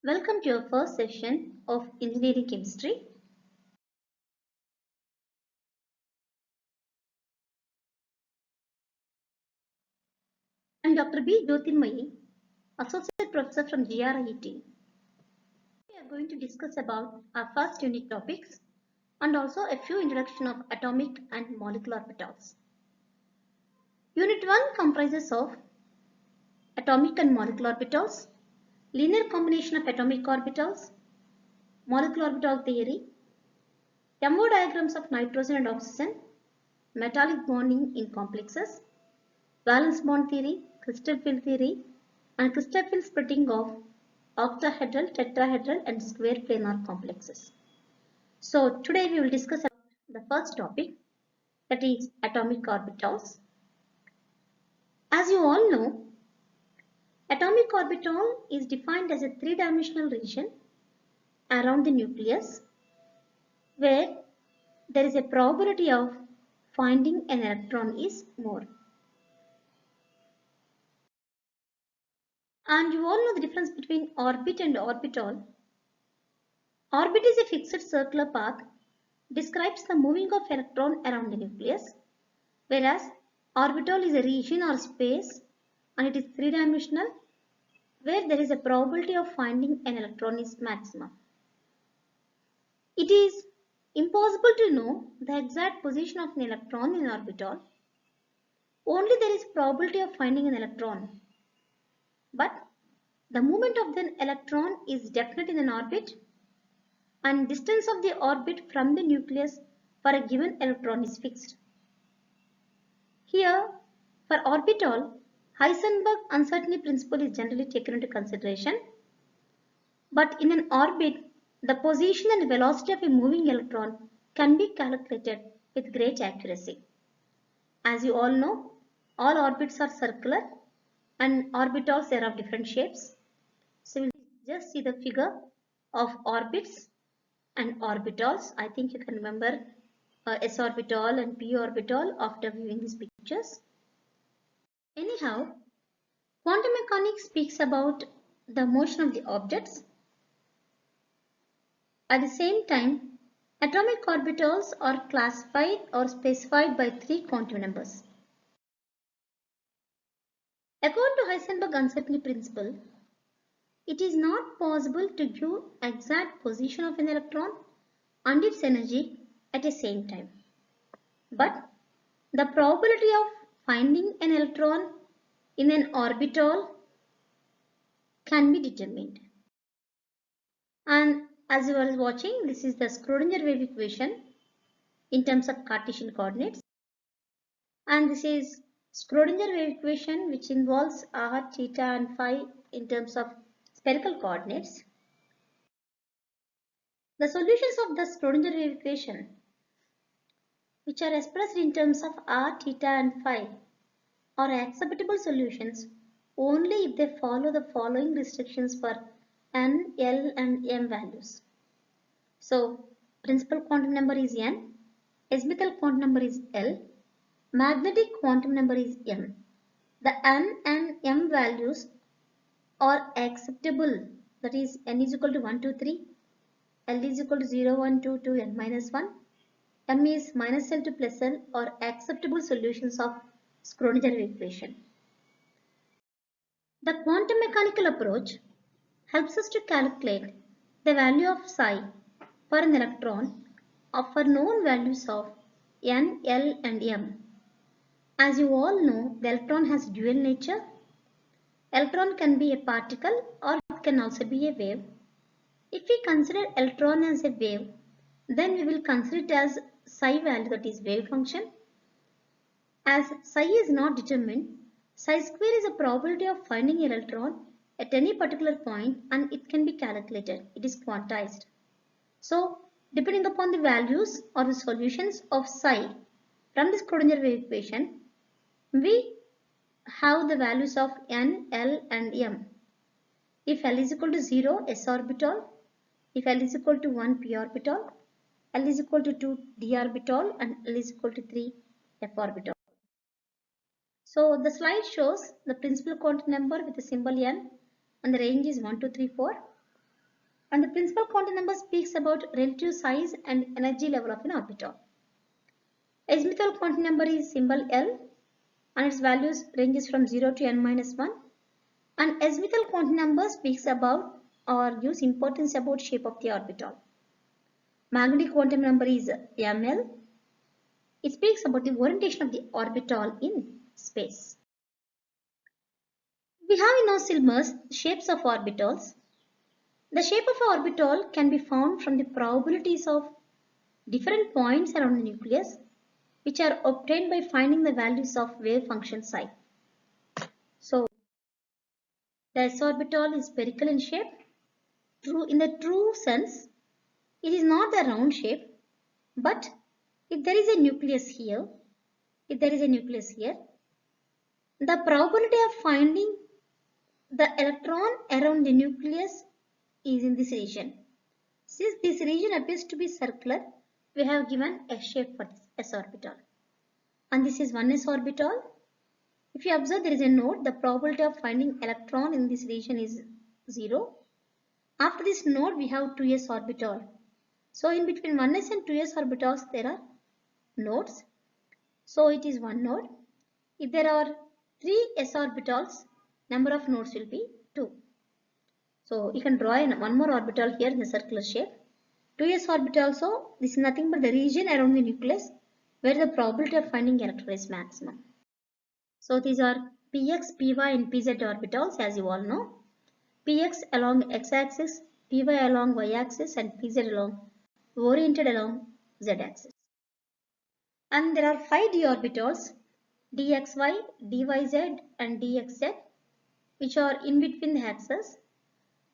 Welcome to your first session of Engineering Chemistry. I am Dr. B. Jyotirmayi, Associate Professor from GRIT. We are going to discuss about our first unit topics and also a few introduction of atomic and molecular orbitals. Unit 1 comprises of atomic and molecular orbitals, linear combination of atomic orbitals, molecular orbital theory, MO diagrams of nitrogen and oxygen, metallic bonding in complexes, valence bond theory, crystal field theory, and crystal field splitting of octahedral, tetrahedral, and square planar complexes. So today we will discuss about the first topic, that is atomic orbitals. As you all know, atomic orbital is defined as a three-dimensional region around the nucleus where there is a probability of finding an electron is more. And you all know the difference between orbit and orbital. Orbit is a fixed circular path, describes the moving of electron around the nucleus, whereas orbital is a region or space and it is three-dimensional where there is a probability of finding an electron is maximum. It is impossible to know the exact position of an electron in an orbital. Only there is probability of finding an electron. But the movement of the electron is definite in an orbit and distance of the orbit from the nucleus for a given electron is fixed. Here, for orbital, Heisenberg uncertainty principle is generally taken into consideration. But in an orbit, the position and velocity of a moving electron can be calculated with great accuracy. As you all know, all orbits are circular and orbitals are of different shapes. So we will just see the figure of orbits and orbitals. I think you can remember s orbital and p orbital after viewing these pictures. Anyhow, quantum mechanics speaks about the motion of the objects. At the same time, atomic orbitals are classified or specified by three quantum numbers. According to Heisenberg uncertainty principle, it is not possible to give exact position of an electron and its energy at the same time. But the probability of finding an electron in an orbital can be determined. And as you are watching, this is the Schrodinger wave equation in terms of Cartesian coordinates. And this is Schrodinger wave equation which involves r, theta and phi in terms of spherical coordinates. The solutions of the Schrodinger wave equation, which are expressed in terms of r, theta and phi, are acceptable solutions only if they follow the following restrictions for n, l and m values. So, principal quantum number is n, azimuthal quantum number is l, magnetic quantum number is m. The n and m values are acceptable, that is n is equal to 1, 2, 3, l is equal to 0, 1, 2, 2, n minus 1, m is minus l to plus l are acceptable solutions of Schrodinger wave equation. The quantum mechanical approach helps us to calculate the value of psi for an electron for known values of n, l and m. As you all know, the electron has dual nature. Electron can be a particle or it can also be a wave. If we consider electron as a wave, then we will consider it as psi value, that is wave function. As psi is not determined, psi square is a probability of finding an electron at any particular point and it can be calculated. It is quantized. So, depending upon the values or the solutions of psi from the Schrodinger wave equation, we have the values of n, l and m. If l is equal to 0, s orbital. If l is equal to 1, p orbital. L is equal to 2, d orbital and L is equal to 3, f orbital. So the slide shows the principal quantum number with the symbol n and the range is 1, 2, 3, 4. And the principal quantum number speaks about relative size and energy level of an orbital. Azimuthal quantum number is symbol L and its values ranges from 0 to n minus 1. And azimuthal quantum number speaks about or gives importance about shape of the orbital. Magnetic quantum number is ML. It speaks about the orientation of the orbital in space. We have in our syllabus shapes of orbitals. The shape of an orbital can be found from the probabilities of different points around the nucleus, which are obtained by finding the values of wave function psi. So, the s orbital is spherical in shape. In the true sense, it is not the round shape, but if there is a nucleus here, the probability of finding the electron around the nucleus is in this region. Since this region appears to be circular, we have given a shape for this s orbital. And this is 1s orbital. If you observe, there is a node. The probability of finding electron in this region is 0. After this node, we have 2s orbital. So in between 1s and 2s orbitals, there are nodes. So it is one node. If there are 3 s orbitals, number of nodes will be 2. So you can draw one more orbital here in the circular shape. 2s orbital, so this is nothing but the region around the nucleus where the probability of finding electron is maximum. So these are px, py and pz orbitals, as you all know. Px along x-axis, py along y-axis and pz oriented along z-axis. And there are 5 d orbitals, dxy, dyz and dxz, which are in between the axes.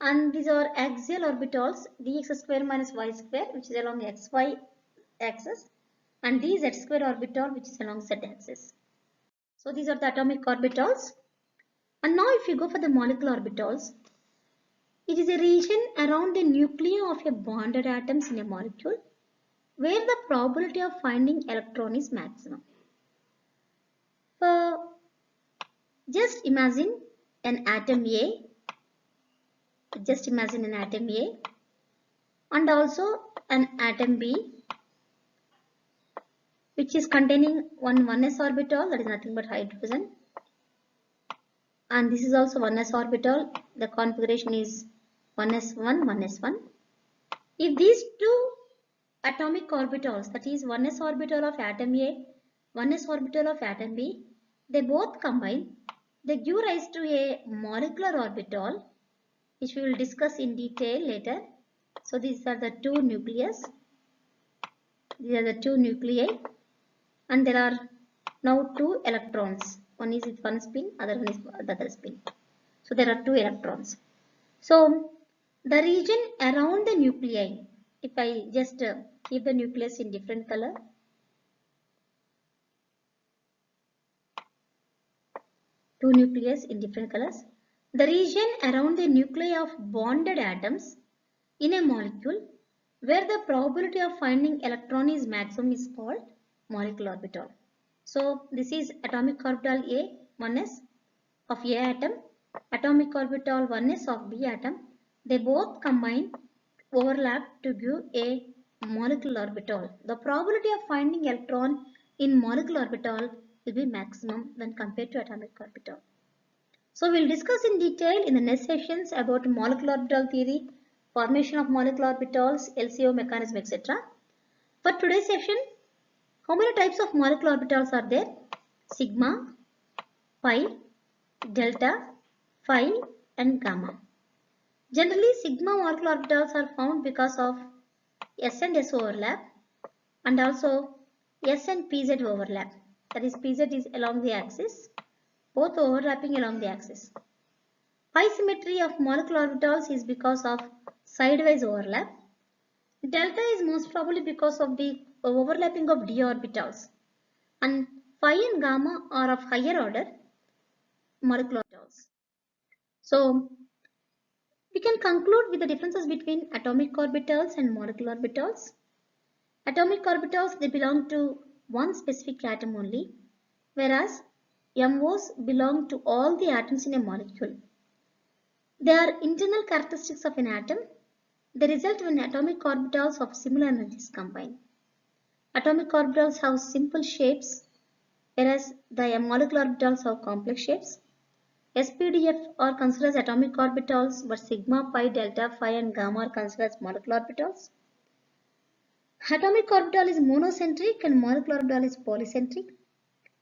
And these are axial orbitals, dx square minus y square, which is along xy axis, and dz square orbital, which is along z axis. So these are the atomic orbitals. And now if you go for the molecular orbitals, it is a region around the nuclei of a bonded atoms in a molecule where the probability of finding electron is maximum. So just imagine an atom A. And also an atom B, which is containing one 1s orbital, that is nothing but hydrogen. And this is also 1s orbital. The configuration is 1s1, 1s1. If these two atomic orbitals, that is 1s orbital of atom A, 1s orbital of atom B, they both combine, they give rise to a molecular orbital, which we will discuss in detail later. So these are the two nucleus. These are the two nuclei, and there are now 2 electrons. One is with one spin, other one is the other spin. So there are 2 electrons. So the region around the nuclei, if I just keep the nucleus in different color, two nucleus in different colors, the region around the nuclei of bonded atoms in a molecule where the probability of finding electron is maximum is called molecular orbital. So this is atomic orbital A, 1s of A atom, atomic orbital 1s of B atom. They both combine, overlap to give a molecular orbital. The probability of finding electron in molecular orbital will be maximum when compared to atomic orbital. So we'll discuss in detail in the next sessions about molecular orbital theory, formation of molecular orbitals, LCO mechanism, etc. For today's session, how many types of molecular orbitals are there? Sigma, pi, delta, phi and gamma. Generally, sigma molecular orbitals are found because of s and s overlap and also s and pz overlap. That is, pz is along the axis, both overlapping along the axis. Pi symmetry of molecular orbitals is because of sidewise overlap. Delta is most probably because of the overlapping of d orbitals. And phi and gamma are of higher order molecular orbitals. So we can conclude with the differences between atomic orbitals and molecular orbitals. Atomic orbitals, they belong to one specific atom only, whereas MOs belong to all the atoms in a molecule. They are internal characteristics of an atom They result when atomic orbitals of similar energies combine. Atomic orbitals have simple shapes, whereas the molecular orbitals have complex shapes. SPDF are considered as atomic orbitals, but sigma, pi, delta, phi, and gamma are considered as molecular orbitals. Atomic orbital is monocentric and molecular orbital is polycentric.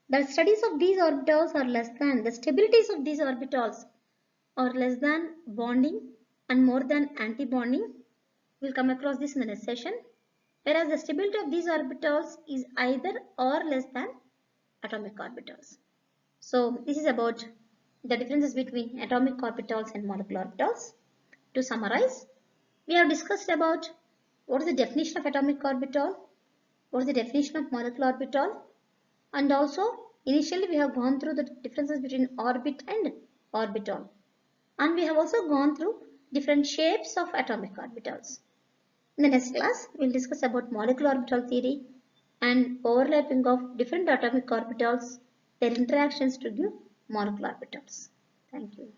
The studies of these orbitals are less than, the stabilities of these orbitals are less than bonding and more than anti-bonding. We'll come across this in the next session. Whereas the stability of these orbitals is either or less than atomic orbitals. So this is about the differences between atomic orbitals and molecular orbitals. To summarize, we have discussed about what is the definition of atomic orbital, what is the definition of molecular orbital, and also initially we have gone through the differences between orbit and orbital, and we have also gone through different shapes of atomic orbitals. In the next class, we will discuss about molecular orbital theory and overlapping of different atomic orbitals, their interactions to give molecular orbitals. Thank you.